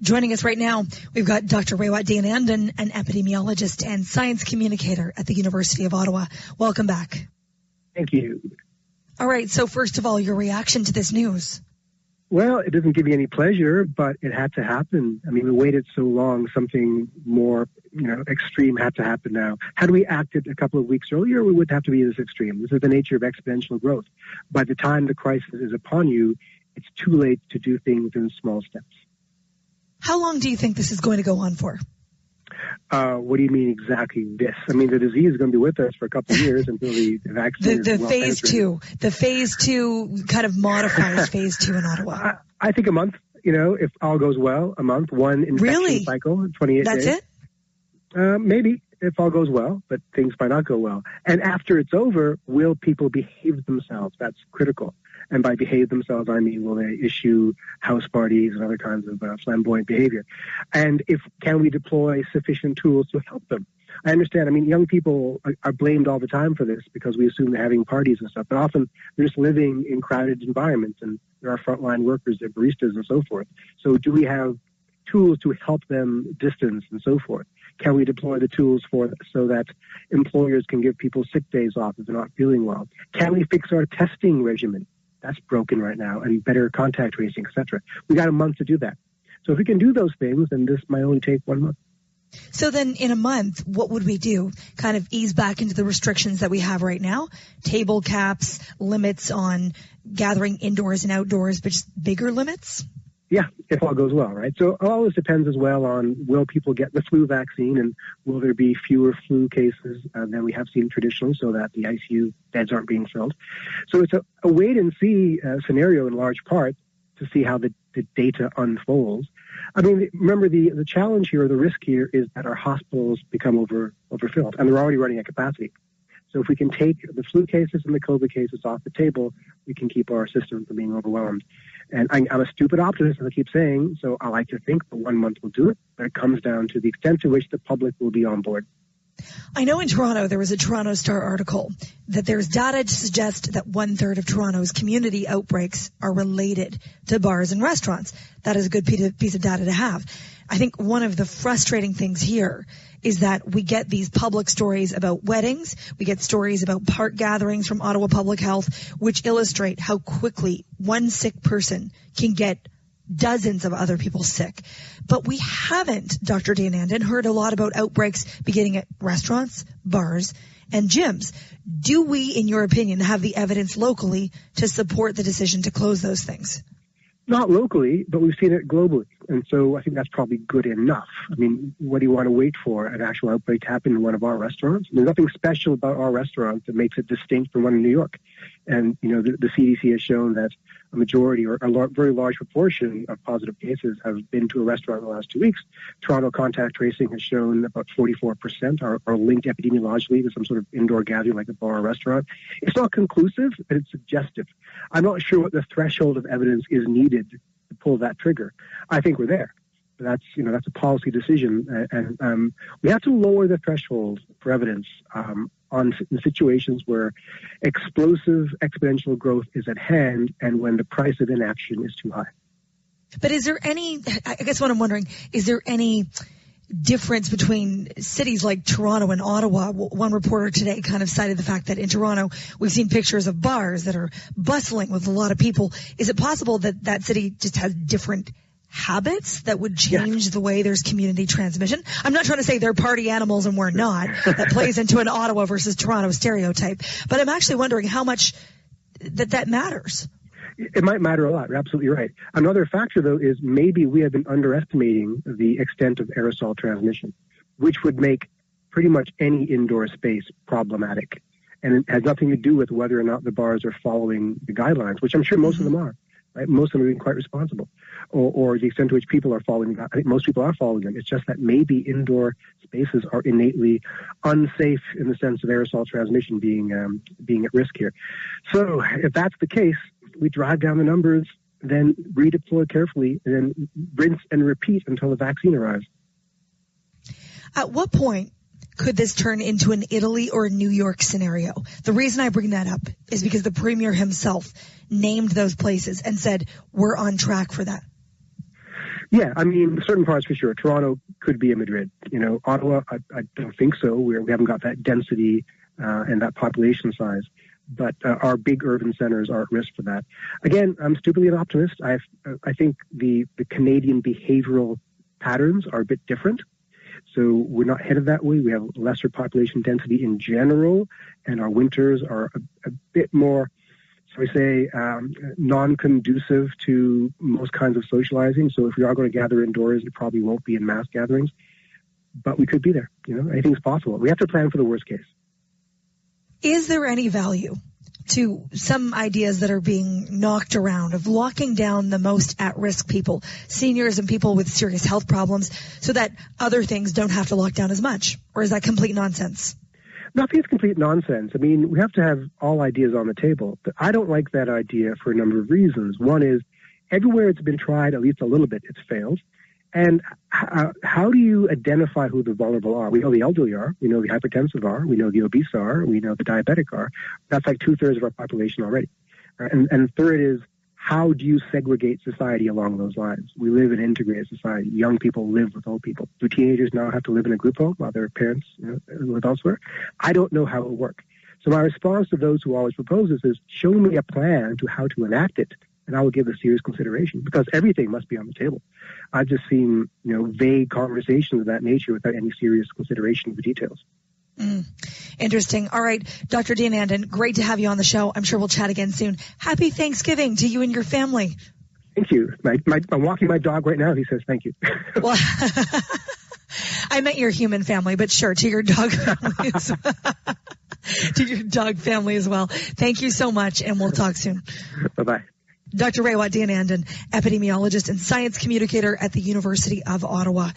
Joining us right now, we've got Dr. Raywat Deonandan, an epidemiologist and science communicator at the University of Ottawa. Welcome back. Thank you. All right, so first of all, your reaction to this news. Well, it doesn't give you any pleasure, but it had to happen. I mean, we waited so long, something more, extreme had to happen now. Had we acted a couple of weeks earlier, we wouldn't have to be this extreme. This is the nature of exponential growth. By the time the crisis is upon you, it's too late to do things in small steps. How long do you think this is going to go on for? What do you mean exactly this? I mean, the disease is going to be with us for a couple of years until the vaccine is well phase penetrated. The phase 2 kind of modifies phase 2 in Ottawa. I think a month, if all goes well, a month, one infection cycle, 28 That's days. It? Maybe, if all goes well, but things might not go well. And after it's over, will people behave themselves? That's critical. And by behave themselves, I mean, will they issue house parties and other kinds of flamboyant behavior? And can we deploy sufficient tools to help them? I understand. I mean, young people are blamed all the time for this because we assume they're having parties and stuff. But often they're just living in crowded environments, and there are frontline workers, they're baristas and so forth. So do we have tools to help them distance and so forth? Can we deploy the tools so that employers can give people sick days off if they're not feeling well? Can we fix our testing regimen? That's broken right now, and better contact tracing, etc. We got a month to do that. So if we can do those things, then this might only take 1 month. So then in a month, what would we do? Kind of ease back into the restrictions that we have right now? Table caps, limits on gathering indoors and outdoors, but just bigger limits? Yeah, if all goes well, right? So it always depends as well on will people get the flu vaccine and will there be fewer flu cases than we have seen traditionally so that the ICU beds aren't being filled. So it's a wait and see scenario in large part to see how the data unfolds. I mean, remember the challenge here or the risk here is that our hospitals become overfilled and they're already running at capacity. So if we can take the flu cases and the COVID cases off the table, we can keep our system from being overwhelmed. And I'm a stupid optimist, as I keep saying, so I like to think that 1 month will do it, but it comes down to the extent to which the public will be on board. I know in Toronto there was a Toronto Star article that there's data to suggest that 1/3 of Toronto's community outbreaks are related to bars and restaurants. That is a good piece of data to have. I think one of the frustrating things here is that we get these public stories about weddings, we get stories about park gatherings from Ottawa Public Health, which illustrate how quickly one sick person can get dozens of other people sick. But we haven't, Dr. Deonandan, heard a lot about outbreaks beginning at restaurants, bars, and gyms. Do we, in your opinion, have the evidence locally to support the decision to close those things? Not locally, but we've seen it globally. And so I think that's probably good enough. I mean, what do you want to wait for? An actual outbreak to happen in one of our restaurants? There's nothing special about our restaurant that makes it distinct from one in New York. And, the CDC has shown that a majority or a very large proportion of positive cases have been to a restaurant in the last 2 weeks. Toronto contact tracing has shown about 44% are linked epidemiologically to some sort of indoor gathering like a bar or restaurant. It's not conclusive, but it's suggestive. I'm not sure what the threshold of evidence is needed to pull that trigger. I think we're there. That's a policy decision, and we have to lower the threshold for evidence in situations where explosive exponential growth is at hand and when the price of inaction is too high. But is there I guess what I'm wondering, is there any difference between cities like Toronto and Ottawa? One reporter today kind of cited the fact that in Toronto, we've seen pictures of bars that are bustling with a lot of people. Is it possible that that city just has different habits that would change the way there's community transmission? I'm not trying to say they're party animals and we're not. That plays into an Ottawa versus Toronto stereotype. But I'm actually wondering how much that matters. It might matter a lot. You're absolutely right. Another factor, though, is maybe we have been underestimating the extent of aerosol transmission, which would make pretty much any indoor space problematic. And it has nothing to do with whether or not the bars are following the guidelines, which I'm sure most of them are. Right? Most of them are being quite responsible, or the extent to which people are following them. I think most people are following them. It's just that maybe indoor spaces are innately unsafe in the sense of aerosol transmission being at risk here. So if that's the case, we drive down the numbers, then redeploy carefully, and then rinse and repeat until the vaccine arrives. At what point could this turn into an Italy or a New York scenario? The reason I bring that up is because the Premier himself named those places and said, we're on track for that. Yeah, I mean, certain parts for sure. Toronto could be a Madrid. Ottawa, I don't think so. We haven't got that density and that population size. But our big urban centers are at risk for that. Again, I'm stupidly an optimist. I think the Canadian behavioral patterns are a bit different. So we're not headed that way. We have lesser population density in general, and our winters are a bit more, so we say, non-conducive to most kinds of socializing. So if we are going to gather indoors, it probably won't be in mass gatherings. But we could be there. Anything's possible. We have to plan for the worst case. Is there any value to some ideas that are being knocked around of locking down the most at-risk people, seniors and people with serious health problems, so that other things don't have to lock down as much? Or is that complete nonsense? No, I think it's complete nonsense. I mean, we have to have all ideas on the table. But I don't like that idea for a number of reasons. One is, everywhere it's been tried, at least a little bit, it's failed. And how do you identify who the vulnerable are? We know the elderly are. We know the hypertensive are. We know the obese are. We know the diabetic are. That's like 2/3 of our population already. And third is, how do you segregate society along those lines? We live in an integrated society. Young people live with old people. Do teenagers now have to live in a group home while their parents live elsewhere? I don't know how it will work. So my response to those who always propose this is, show me a plan to how to enact it, and I will give it serious consideration, because everything must be on the table. I've just seen, vague conversations of that nature without any serious consideration of the details. Interesting. All right, Dr. Deonandan, great to have you on the show. I'm sure we'll chat again soon. Happy Thanksgiving to you and your family. Thank you. I'm walking my dog right now. He says thank you. Well, I meant your human family, but sure, to your dog family as well. To your dog family as well. Thank you so much, and we'll talk soon. Bye-bye. Dr. Raywat Deonandan, epidemiologist and science communicator at the University of Ottawa.